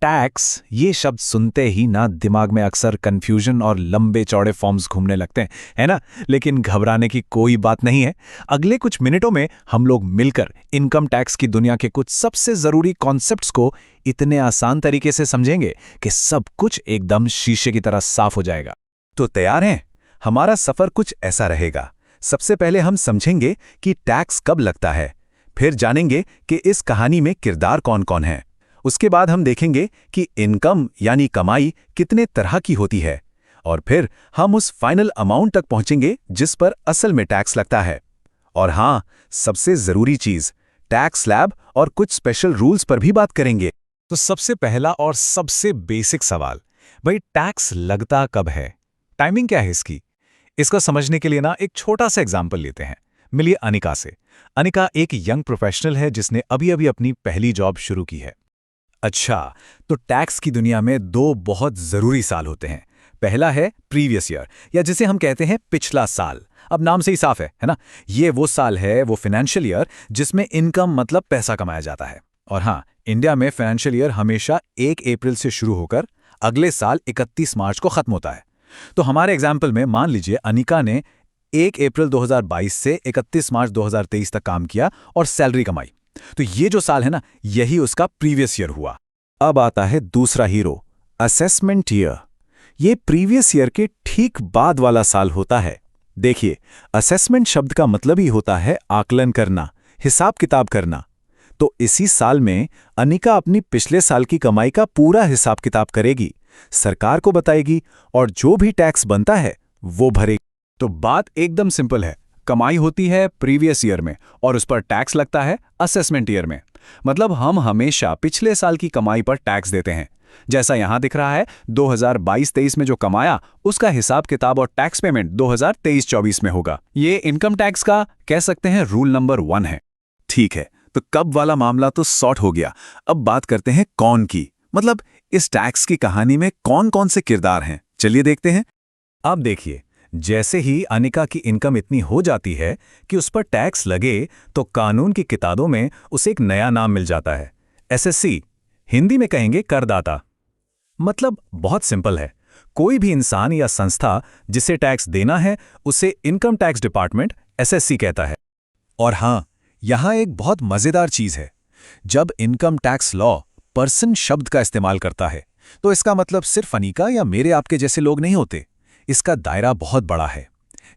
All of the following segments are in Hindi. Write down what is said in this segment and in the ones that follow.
टैक्स ये शब्द सुनते ही ना दिमाग में अक्सर कंफ्यूजन और लंबे चौड़े फॉर्म्स घूमने लगते हैं, है ना। लेकिन घबराने की कोई बात नहीं है। अगले कुछ मिनटों में हम लोग मिलकर इनकम टैक्स की दुनिया के कुछ सबसे जरूरी कॉन्सेप्ट्स को इतने आसान तरीके से समझेंगे कि सब कुछ एकदम शीशे की तरह साफ हो जाएगा। तो तैयार हैं? हमारा सफर कुछ ऐसा रहेगा। सबसे पहले हम समझेंगे कि टैक्स कब लगता है, फिर जानेंगे कि इस कहानी में किरदार कौन-कौन हैं। उसके बाद हम देखेंगे कि इनकम यानी कमाई कितने तरह की होती है, और फिर हम उस फाइनल अमाउंट तक पहुंचेंगे जिस पर असल में टैक्स लगता है। और हाँ, सबसे जरूरी चीज, टैक्स स्लैब और कुछ स्पेशल रूल्स पर भी बात करेंगे। तो सबसे पहला और सबसे बेसिक सवाल, भाई टैक्स लगता कब है? टाइमिंग क्या है इसकी? इसको समझने के लिए ना एक छोटा सा एग्जाम्पल लेते हैं। मिलिए अनिका से। अनिका एक यंग प्रोफेशनल है जिसने अभी अभी अपनी पहली जॉब शुरू की है। अच्छा, तो टैक्स की दुनिया में दो बहुत जरूरी साल होते हैं। पहला है प्रीवियस ईयर, या जिसे हम कहते हैं पिछला साल। अब नाम से ही साफ है ना। ये वो साल है, वो फाइनेंशियल ईयर जिसमें इनकम मतलब पैसा कमाया जाता है। और हाँ, इंडिया में फाइनेंशियल ईयर हमेशा 1 अप्रैल से शुरू होकर अगले साल 31 मार्च को खत्म होता है। तो हमारे एग्जाम्पल में मान लीजिए अनिका ने 1 अप्रैल 2022 से 31 मार्च 2023 तक काम किया और सैलरी कमाई। तो ये जो साल है ना, यही उसका प्रीवियस ईयर हुआ। अब आता है दूसरा हीरो, असेसमेंट ईयर। ये प्रीवियस ईयर के ठीक बाद वाला साल होता है। देखिए, असेसमेंट शब्द का मतलब ही होता है आकलन करना, हिसाब किताब करना। तो इसी साल में अनिका अपनी पिछले साल की कमाई का पूरा हिसाब किताब करेगी, सरकार को बताएगी और जो भी टैक्स बनता है वो भरेगी। तो बात एकदम सिंपल है। कमाई होती है प्रीवियस ईयर में और उस पर टैक्स लगता है असेसमेंट ईयर में। मतलब हम हमेशा पिछले साल की कमाई पर टैक्स देते हैं। जैसा यहां दिख रहा है, 2022-23 में जो कमाया उसका हिसाब किताब और टैक्स पेमेंट 2023-24 में होगा। ये इनकम टैक्स का कह सकते हैं रूल नंबर 1 है। ठीक है, तो कब वाला मामला तो सॉर्ट हो गया। अब बात करते हैं कौन की, मतलब इस टैक्स की कहानी में कौन कौन से किरदार हैं। चलिए देखते हैं। अब देखिए, जैसे ही अनिका की इनकम इतनी हो जाती है कि उस पर टैक्स लगे, तो कानून की किताबों में उसे एक नया नाम मिल जाता है, एसएससी। हिंदी में कहेंगे करदाता। मतलब बहुत सिंपल है, कोई भी इंसान या संस्था जिसे टैक्स देना है उसे इनकम टैक्स डिपार्टमेंट एसएससी कहता है। और हां, यहां एक बहुत मजेदार चीज है। जब इनकम टैक्स लॉ पर्सन शब्द का इस्तेमाल करता है, तो इसका मतलब सिर्फ अनिका या मेरे आपके जैसे लोग नहीं होते। इसका दायरा बहुत बड़ा है।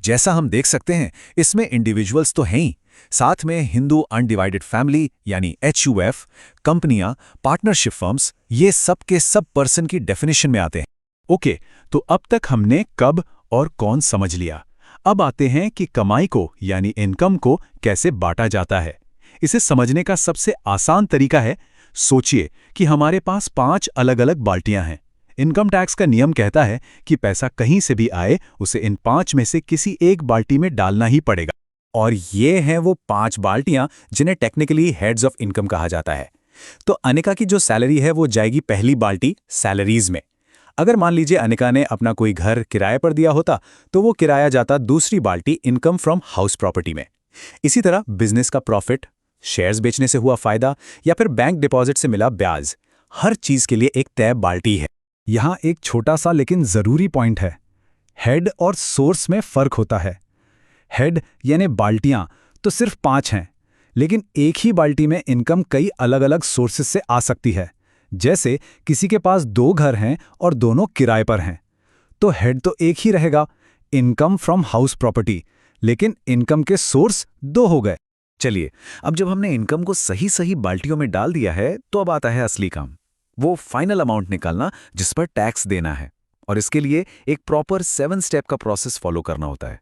जैसा हम देख सकते हैं, इसमें इंडिविजुअल्स तो हैं ही, साथ में हिंदू अनडिवाइडेड फैमिली यानी HUF, कंपनियां, पार्टनरशिप फर्म्स, ये सब के सब पर्सन की डेफिनेशन में आते हैं। ओके, तो अब तक हमने कब और कौन समझ लिया। अब आते हैं कि कमाई को यानी इनकम को कैसे बांटा जाता है। इसे समझने का सबसे आसान तरीका है, सोचिए कि हमारे पास 5 अलग अलग बाल्टियां हैं। इनकम टैक्स का नियम कहता है कि पैसा कहीं से भी आए उसे इन 5 में से किसी एक बाल्टी में डालना ही पड़ेगा। और ये हैं वो 5 बाल्टियां जिन्हें टेक्निकली हेड्स ऑफ इनकम कहा जाता है। तो अनिका की जो सैलरी है वो जाएगी पहली बाल्टी सैलरीज में। अगर मान लीजिए अनिका ने अपना कोई घर किराए पर दिया होता, तो वो किराया जाता दूसरी बाल्टी इनकम फ्रॉम हाउस प्रॉपर्टी में। इसी तरह बिजनेस का प्रॉफिट, शेयर्स बेचने से हुआ फायदा या फिर बैंक डिपॉजिट से मिला ब्याज, हर चीज के लिए एक तय बाल्टी है। यहां एक छोटा सा लेकिन जरूरी पॉइंट है। हेड और सोर्स में फर्क होता है। हेड यानी बाल्टियां तो सिर्फ 5 हैं, लेकिन एक ही बाल्टी में इनकम कई अलग अलग सोर्सेस से आ सकती है। जैसे किसी के पास 2 घर हैं और दोनों किराए पर हैं, तो हेड तो एक ही रहेगा, इनकम फ्रॉम हाउस प्रॉपर्टी, लेकिन इनकम के सोर्स 2 हो गए। चलिए, अब जब हमने इनकम को सही सही बाल्टियों में डाल दिया है, तो अब आता है असली काम, वो फाइनल अमाउंट निकालना जिस पर टैक्स देना है। और इसके लिए एक प्रॉपर 7 स्टेप का प्रोसेस फॉलो करना होता है।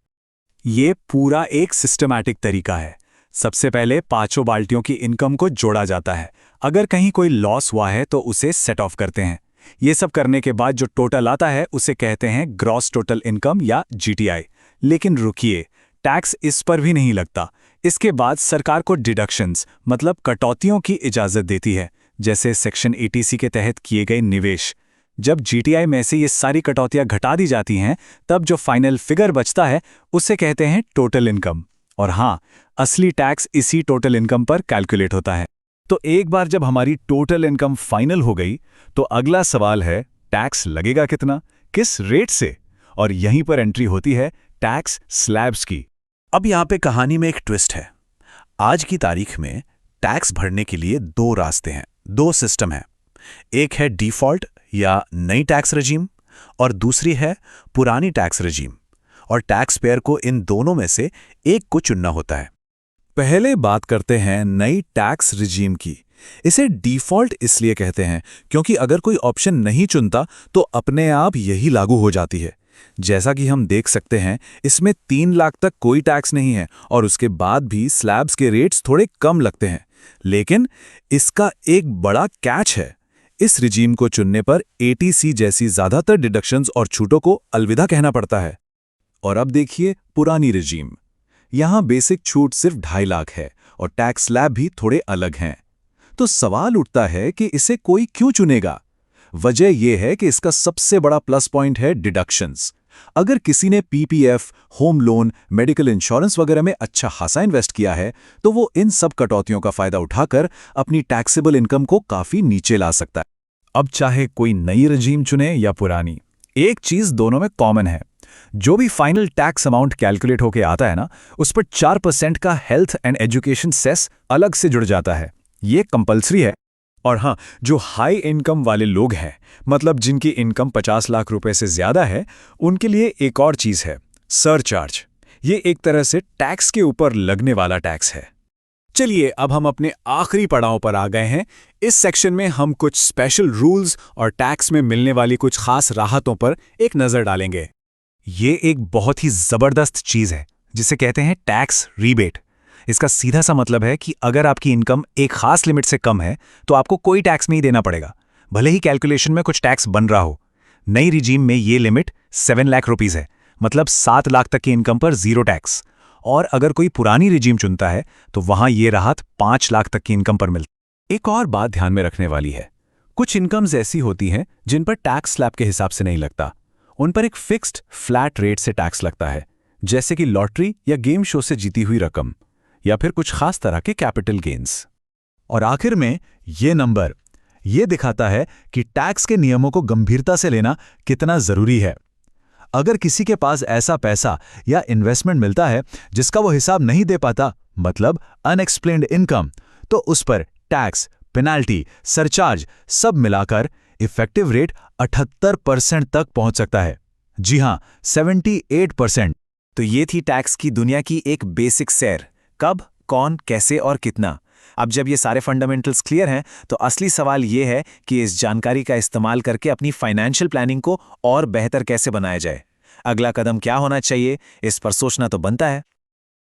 ये पूरा एक सिस्टमैटिक तरीका है। सबसे पहले 5 बाल्टियों की इनकम को जोड़ा जाता है। अगर कहीं कोई लॉस हुआ है तो उसे सेट ऑफ करते हैं। ये सब करने के बाद जो टोटल आता है उसे कहते हैं ग्रॉस टोटल इनकम या GTI। लेकिन रुकिए, टैक्स इस पर भी नहीं लगता। इसके बाद सरकार को डिडक्शंस मतलब कटौतियों की इजाजत देती है, जैसे सेक्शन 80C के तहत किए गए निवेश। जब GTI में से ये सारी कटौतियां घटा दी जाती हैं, तब जो फाइनल फिगर बचता है उसे कहते हैं टोटल इनकम। और हाँ, असली टैक्स इसी टोटल इनकम पर कैलकुलेट होता है। तो एक बार जब हमारी टोटल इनकम फाइनल हो गई तो अगला सवाल है टैक्स लगेगा कितना, किस रेट से। और यहीं पर एंट्री होती है टैक्स स्लैब्स की। अब यहाँ पे कहानी में एक ट्विस्ट है। आज की तारीख में टैक्स भरने के लिए दो रास्ते हैं, दो सिस्टम हैं। एक है डिफॉल्ट या नई टैक्स रजीम और दूसरी है पुरानी टैक्स रजीम, और टैक्स पेयर को इन दोनों में से एक को चुनना होता है। पहले बात करते हैं नई टैक्स रिजीम की। इसे डिफॉल्ट इसलिए कहते हैं क्योंकि अगर कोई ऑप्शन नहीं चुनता तो अपने आप यही लागू हो जाती है। जैसा कि हम देख सकते हैं, इसमें 3 लाख तक कोई टैक्स नहीं है और उसके बाद भी स्लैब्स के रेट्स थोड़े कम लगते हैं। लेकिन इसका एक बड़ा कैच है। इस रिजीम को चुनने पर एटीसी जैसी ज्यादातर डिडक्शंस और छूटों को अलविदा कहना पड़ता है। और अब देखिए पुरानी रिजीम। यहां बेसिक छूट सिर्फ 2.5 लाख है और टैक्स स्लैब भी थोड़े अलग हैं। तो सवाल उठता है कि इसे कोई क्यों चुनेगा। वजह यह है कि इसका सबसे बड़ा प्लस पॉइंट है डिडक्शंस। अगर किसी ने PPF, home loan, medical insurance वगैरह में अच्छा खासा इन्वेस्ट किया है तो वो इन सब कटौतियों का फायदा उठाकर अपनी टैक्सेबल इनकम को काफी नीचे ला सकता है। अब चाहे कोई नई रजीम चुने या पुरानी, एक चीज दोनों में कॉमन है। जो भी फाइनल टैक्स अमाउंट कैलकुलेट होके आता है ना, उस पर 4% का हेल्थ एंड एजुकेशन सेस अलग से जुड़ जाता है। ये कंपल्सरी है। और हाँ, जो हाई इनकम वाले लोग हैं, मतलब जिनकी इनकम 50 लाख रुपए से ज्यादा है, उनके लिए एक और चीज है, सरचार्ज। ये एक तरह से टैक्स के ऊपर लगने वाला टैक्स है। चलिए अब हम अपने आखिरी पड़ाव पर आ गए हैं। इस सेक्शन में हम कुछ स्पेशल रूल्स और टैक्स में मिलने वाली कुछ खास राहतों पर एक नजर डालेंगे। ये एक बहुत ही जबरदस्त चीज है जिसे कहते हैं टैक्स रीबेट। इसका सीधा सा मतलब है कि अगर आपकी इनकम एक खास लिमिट से कम है तो आपको कोई टैक्स नहीं देना पड़ेगा, भले ही कैलकुलेशन में कुछ टैक्स बन रहा हो। नई रिजीम में ये लिमिट 7 लाख रुपीज है, मतलब 7 लाख तक की इनकम पर 0 टैक्स। और अगर कोई पुरानी रिजीम चुनता है तो वहां ये राहत 5 लाख तक की इनकम पर मिलती। एक और बात ध्यान में रखने वाली है, कुछ इनकम्स ऐसी होती हैं जिन पर टैक्स स्लैब के हिसाब से नहीं लगता। उन पर एक फिक्स्ड फ्लैट रेट से टैक्स लगता है, जैसे कि लॉटरी या गेम शो से जीती हुई रकम या फिर कुछ खास तरह के कैपिटल गेन्स। और आखिर में ये नंबर ये दिखाता है कि टैक्स के नियमों को गंभीरता से लेना कितना जरूरी है। अगर किसी के पास ऐसा पैसा या इन्वेस्टमेंट मिलता है जिसका वो हिसाब नहीं दे पाता, मतलब अनएक्सप्लेन्ड इनकम, तो उस पर टैक्स, पेनाल्टी, सरचार्ज सब मिलाकर इफेक्टिव रेट 78% तक पहुंच सकता है। जी हां, 78%। तो ये थी टैक्स की दुनिया की एक बेसिक सैर। कब, कौन, कैसे और कितना। अब जब ये सारे फंडामेंटल्स क्लियर हैं तो असली सवाल ये है कि इस जानकारी का इस्तेमाल करके अपनी फाइनेंशियल प्लानिंग को और बेहतर कैसे बनाया जाए। अगला कदम क्या होना चाहिए, इस पर सोचना तो बनता है।